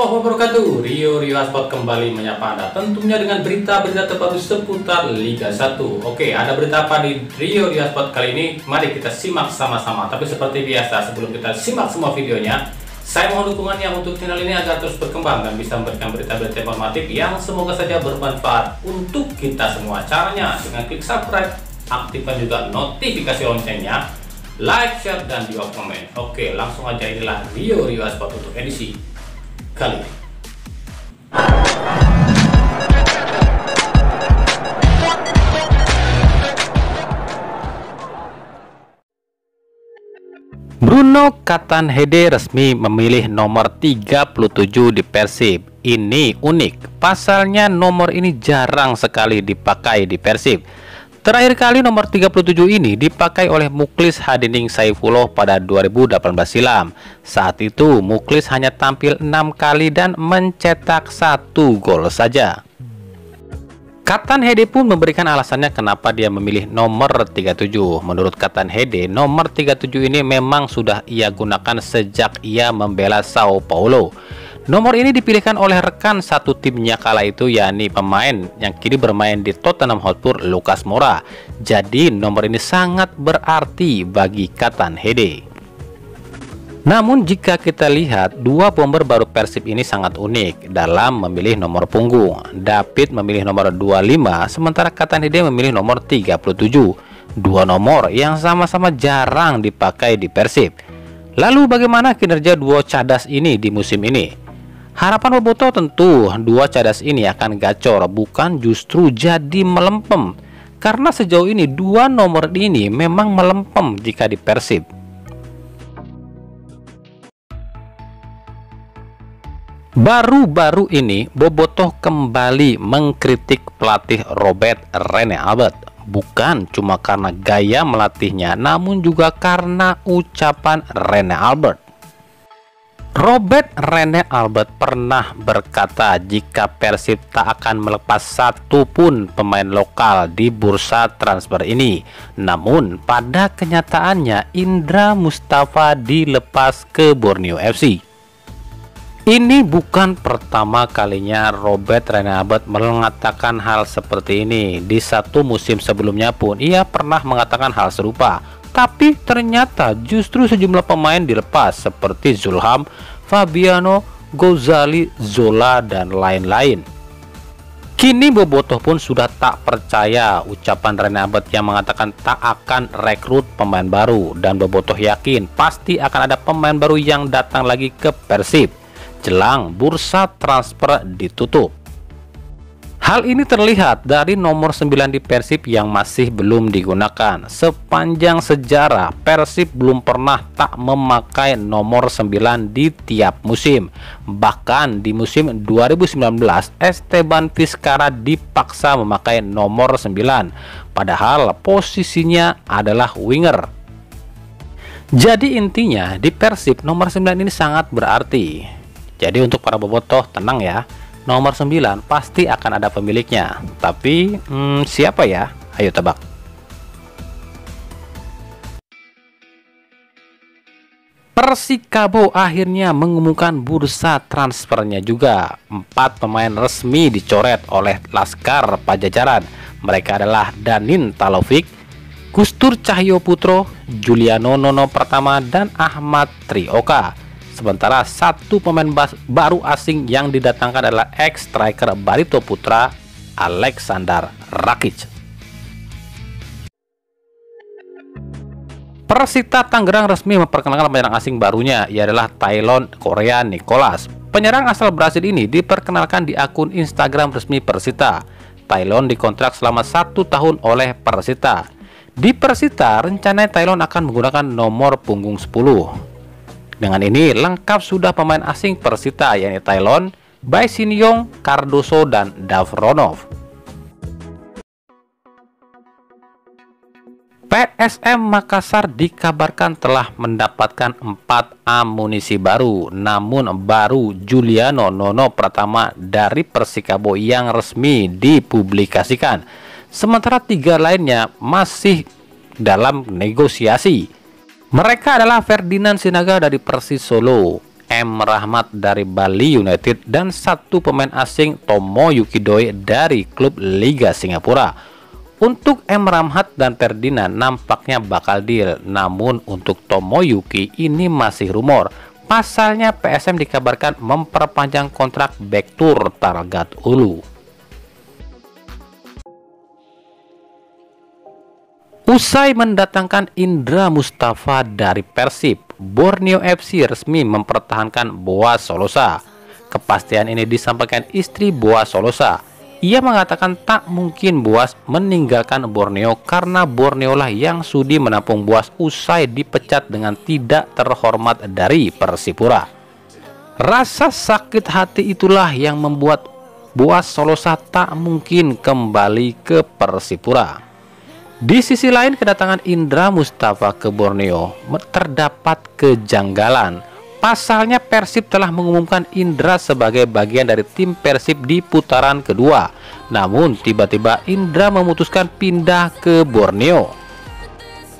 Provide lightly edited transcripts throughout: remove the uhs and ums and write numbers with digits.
warahmatullahi wabarakatuh. Rio Sport kembali menyapa Anda tentunya dengan berita-berita terbaru seputar Liga 1. Oke, ada berita apa di Rio Sport kali ini? Mari kita simak sama-sama. Tapi seperti biasa, sebelum kita simak semua videonya, saya mohon dukungannya untuk channel ini agar terus berkembang dan bisa memberikan berita-berita informatif yang semoga saja bermanfaat untuk kita semua. Caranya dengan klik subscribe, aktifkan juga notifikasi loncengnya, like, share, dan juga komen. Oke, langsung aja, inilah Rio Sport untuk edisi kali ini. Bruno Cattanhede resmi memilih nomor 37 di Persib. Ini unik, pasalnya nomor ini jarang sekali dipakai di Persib. Terakhir kali nomor 37 ini dipakai oleh Muklis Hadinding Saifullah pada 2018 silam. Saat itu Muklis hanya tampil 6 kali dan mencetak 1 gol saja. Cattanhede pun memberikan alasannya kenapa dia memilih nomor 37. Menurut Cattanhede, nomor 37 ini memang sudah ia gunakan sejak ia membela Sao Paulo. Nomor ini dipilihkan oleh rekan satu timnya kala itu, yakni pemain yang kini bermain di Tottenham Hotspur, Lucas Moura. Jadi nomor ini sangat berarti bagi Cattanhede. Namun jika kita lihat, dua bomber baru Persib ini sangat unik dalam memilih nomor punggung. David memilih nomor 25, sementara Cattanhede memilih nomor 37. Dua nomor yang sama-sama jarang dipakai di Persib. Lalu bagaimana kinerja duo cadas ini di musim ini? Harapan Bobotoh tentu dua cadas ini akan gacor, bukan justru jadi melempem. Karena sejauh ini dua nomor ini memang melempem jika di Persib. Baru-baru ini Bobotoh kembali mengkritik pelatih Robert Rene Albert. Bukan cuma karena gaya melatihnya, namun juga karena ucapan Rene Albert. Robert Rene Albert pernah berkata jika Persib tak akan melepas satu pun pemain lokal di bursa transfer ini. Namun pada kenyataannya Indra Mustafa dilepas ke Borneo FC. Ini bukan pertama kalinya Robert Rene Albert mengatakan hal seperti ini. Di satu musim sebelumnya pun ia pernah mengatakan hal serupa. Tapi ternyata justru sejumlah pemain dilepas seperti Zulham, Fabiano, Gozali, Zola, dan lain-lain. Kini Bobotoh pun sudah tak percaya ucapan Rene Albert yang mengatakan tak akan rekrut pemain baru. Dan Bobotoh yakin pasti akan ada pemain baru yang datang lagi ke Persib jelang bursa transfer ditutup. Hal ini terlihat dari nomor 9 di Persib yang masih belum digunakan. Sepanjang sejarah Persib belum pernah tak memakai nomor 9 di tiap musim. Bahkan di musim 2019 Esteban Vizcarra dipaksa memakai nomor 9, padahal posisinya adalah winger. Jadi intinya di Persib nomor 9 ini sangat berarti. Jadi untuk para bobotoh tenang ya. Nomor 9 pasti akan ada pemiliknya. Tapi siapa ya? Ayo tebak. Persikabo akhirnya mengumumkan bursa transfernya juga. 4 pemain resmi dicoret oleh Laskar Pajajaran. Mereka adalah Danin Talovic, Gustur Cahyoputro, Juliano Nono Pertama, dan Ahmad Trioka. Sementara satu pemain baru asing yang didatangkan adalah ex-striker Barito Putra, Alexander Rakic. Persita Tangerang resmi memperkenalkan penyerang asing barunya, ia adalah Taylon Korea Nicholas. Penyerang asal Brasil ini diperkenalkan di akun Instagram resmi Persita. Taylon dikontrak selama 1 tahun oleh Persita. Di Persita, rencananya Taylon akan menggunakan nomor punggung 10. Dengan ini lengkap sudah pemain asing Persita, yakni Taylon, Baisinyong, Cardoso, dan Davronov. PSM Makassar dikabarkan telah mendapatkan 4 amunisi baru. Namun baru Juliano Nono Pertama dari Persikabo yang resmi dipublikasikan. Sementara 3 lainnya masih dalam negosiasi. Mereka adalah Ferdinand Sinaga dari Persis Solo, M. Rahmat dari Bali United, dan satu pemain asing Tomoyuki Doi dari klub Liga Singapura. Untuk M. Rahmat dan Ferdinand nampaknya bakal deal, namun untuk Tomoyuki ini masih rumor. Pasalnya PSM dikabarkan memperpanjang kontrak bek tur Talgat Ulu. Usai mendatangkan Indra Mustafa dari Persib, Borneo FC resmi mempertahankan Boaz Solosa. Kepastian ini disampaikan istri Boaz Solosa. Ia mengatakan tak mungkin Boaz meninggalkan Borneo karena Borneo lah yang sudi menampung Boaz usai dipecat dengan tidak terhormat dari Persipura. Rasa sakit hati itulah yang membuat Boaz Solosa tak mungkin kembali ke Persipura. Di sisi lain, kedatangan Indra Mustafa ke Borneo terdapat kejanggalan. Pasalnya Persib telah mengumumkan Indra sebagai bagian dari tim Persib di putaran kedua. Namun tiba-tiba Indra memutuskan pindah ke Borneo.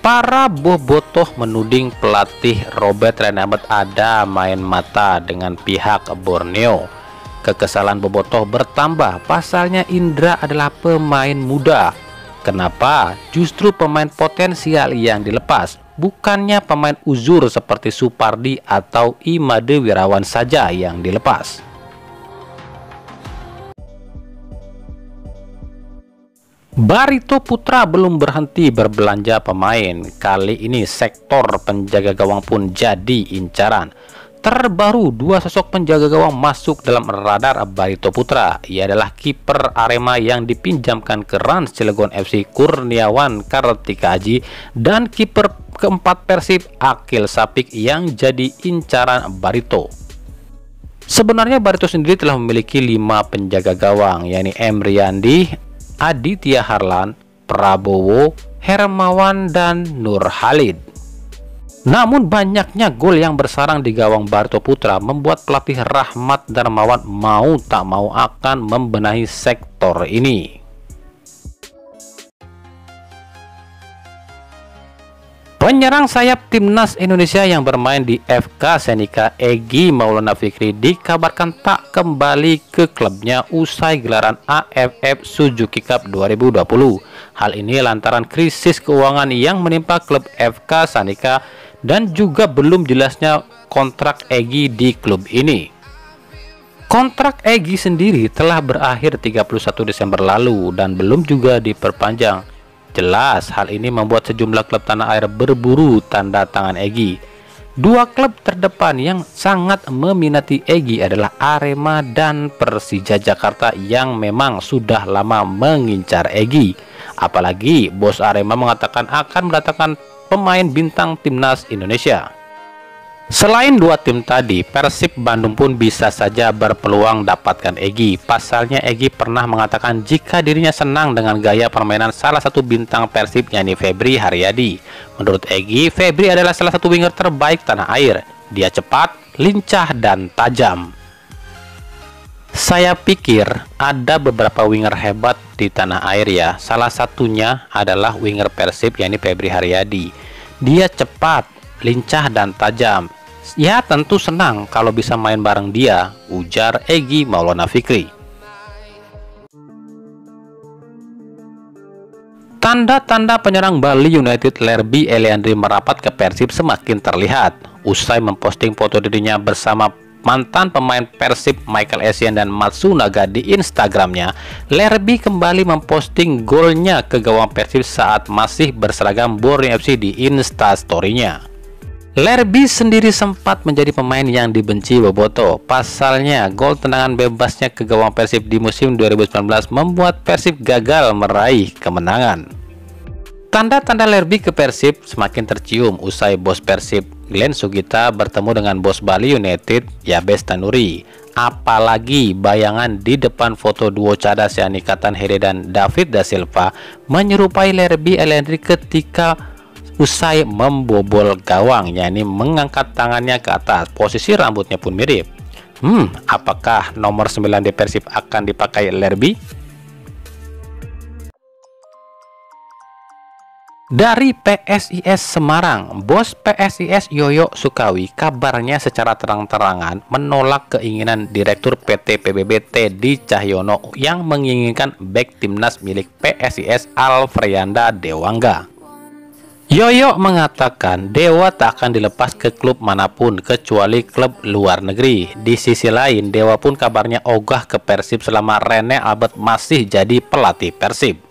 Para bobotoh menuding pelatih Robert Rene Abed ada main mata dengan pihak Borneo. Kekesalan bobotoh bertambah, pasalnya Indra adalah pemain muda. Kenapa justru pemain potensial yang dilepas? Bukannya pemain uzur seperti Supardi atau Imade Wirawan saja yang dilepas. Barito Putra belum berhenti berbelanja pemain. Kali ini sektor penjaga gawang pun jadi incaran. Terbaru, dua sosok penjaga gawang masuk dalam radar Barito Putra. Ia adalah kiper Arema yang dipinjamkan ke Rans Cilegon FC Kurniawan Kartika Aji, dan kiper keempat Persib Akil Sapik yang jadi incaran Barito. Sebenarnya Barito sendiri telah memiliki 5 penjaga gawang, yakni M. Riyandi, Aditya Harlan, Prabowo, Hermawan, dan Nur Halid. Namun banyaknya gol yang bersarang di gawang Barito Putra membuat pelatih Rahmat Darmawan mau tak mau akan membenahi sektor ini. Penyerang sayap timnas Indonesia yang bermain di FK Senika Egy Maulana Fikri dikabarkan tak kembali ke klubnya usai gelaran AFF Suzuki Cup 2020. Hal ini lantaran krisis keuangan yang menimpa klub FK Senika dan juga belum jelasnya kontrak Egy di klub ini. Kontrak Egy sendiri telah berakhir 31 Desember lalu dan belum juga diperpanjang. Jelas hal ini membuat sejumlah klub tanah air berburu tanda tangan Egy. Dua klub terdepan yang sangat meminati Egy adalah Arema dan Persija Jakarta yang memang sudah lama mengincar Egy. Apalagi bos Arema mengatakan akan mendatangkan pemain bintang timnas Indonesia. Selain dua tim tadi, Persib Bandung pun bisa saja berpeluang dapatkan Egy. Pasalnya Egy pernah mengatakan jika dirinya senang dengan gaya permainan salah satu bintang Persib, yakni Febri Haryadi. Menurut Egy, Febri adalah salah satu winger terbaik tanah air. Dia cepat, lincah, dan tajam. Saya pikir ada beberapa winger hebat di tanah air ya. Salah satunya adalah winger Persib, yakni Febri Haryadi. Dia cepat, lincah, dan tajam. Ya tentu senang kalau bisa main bareng dia, ujar Egy Maulana Fikri. Tanda-tanda penyerang Bali United Lerby Eliandri merapat ke Persib semakin terlihat. Usai memposting foto dirinya bersama mantan pemain Persib Michael Essien dan Matsunaga di Instagramnya, Lerby kembali memposting golnya ke gawang Persib saat masih berseragam Borneo FC di Instastory-nya. Lerby sendiri sempat menjadi pemain yang dibenci bobotoh. Pasalnya, gol tendangan bebasnya ke gawang Persib di musim 2019 membuat Persib gagal meraih kemenangan. Tanda-tanda Lerby ke Persib semakin tercium usai bos Persib Glenn Sugita bertemu dengan bos Bali United Yabes Tanuri. Apalagi bayangan di depan foto duo cadas yakni Katan Here dan David Da Silva menyerupai Lerby Eliandri ketika usai membobol gawang, yakni mengangkat tangannya ke atas. Posisi rambutnya pun mirip. Apakah nomor 9 di Persib akan dipakai Lerby? Dari PSIS Semarang, bos PSIS Yoyo Sukawi kabarnya secara terang-terangan menolak keinginan Direktur PT PBB Teddy Cahyono yang menginginkan bek timnas milik PSIS Alfrianda Dewangga. Yoyo mengatakan Dewa tak akan dilepas ke klub manapun kecuali klub luar negeri. Di sisi lain, Dewa pun kabarnya ogah ke Persib selama Rene Albert masih jadi pelatih Persib.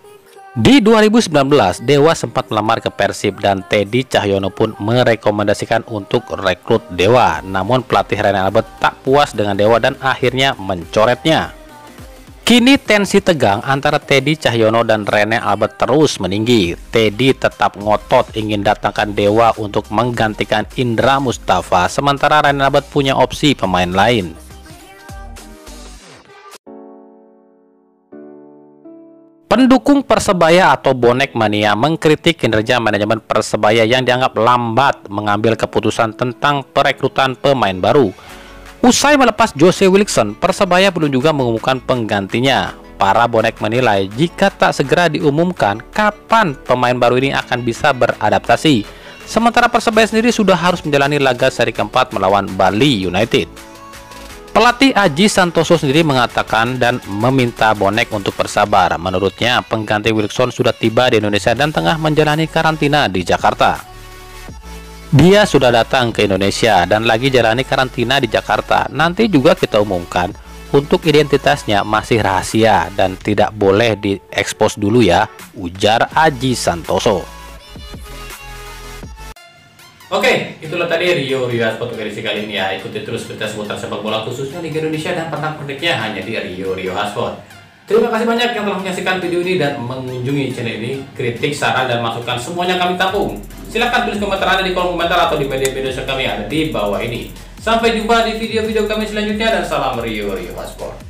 Di 2019, Dewa sempat melamar ke Persib dan Teddy Cahyono pun merekomendasikan untuk rekrut Dewa. Namun pelatih Rene Albert tak puas dengan Dewa dan akhirnya mencoretnya. Kini tensi tegang antara Teddy Cahyono dan Rene Albert terus meninggi. Teddy tetap ngotot ingin datangkan Dewa untuk menggantikan Indra Mustafa, sementara Rene Albert punya opsi pemain lain. Pendukung Persebaya atau bonek mania mengkritik kinerja manajemen Persebaya yang dianggap lambat mengambil keputusan tentang perekrutan pemain baru. Usai melepas Jose Wilson, Persebaya belum juga mengumumkan penggantinya. Para bonek menilai jika tak segera diumumkan kapan pemain baru ini akan bisa beradaptasi. Sementara Persebaya sendiri sudah harus menjalani laga seri keempat melawan Bali United. Pelatih Aji Santoso sendiri mengatakan dan meminta bonek untuk bersabar. Menurutnya, pengganti Wilson sudah tiba di Indonesia dan tengah menjalani karantina di Jakarta. Dia sudah datang ke Indonesia dan lagi jalani karantina di Jakarta. Nanti juga kita umumkan, untuk identitasnya masih rahasia dan tidak boleh diekspos dulu ya, ujar Aji Santoso. Oke, itulah tadi Rio Hotspot edisi kali ini ya. Ikuti terus berita seputar sepak bola khususnya Liga Indonesia dan pernak-perniknya hanya di Rio Hotspot. Terima kasih banyak yang telah menyaksikan video ini dan mengunjungi channel ini. Kritik, saran, dan masukan semuanya kami tampung. Silahkan tulis komentar Anda di kolom komentar atau di media-media sosial kami ada di bawah ini. Sampai jumpa di video-video kami selanjutnya dan salam Rio Hotspot.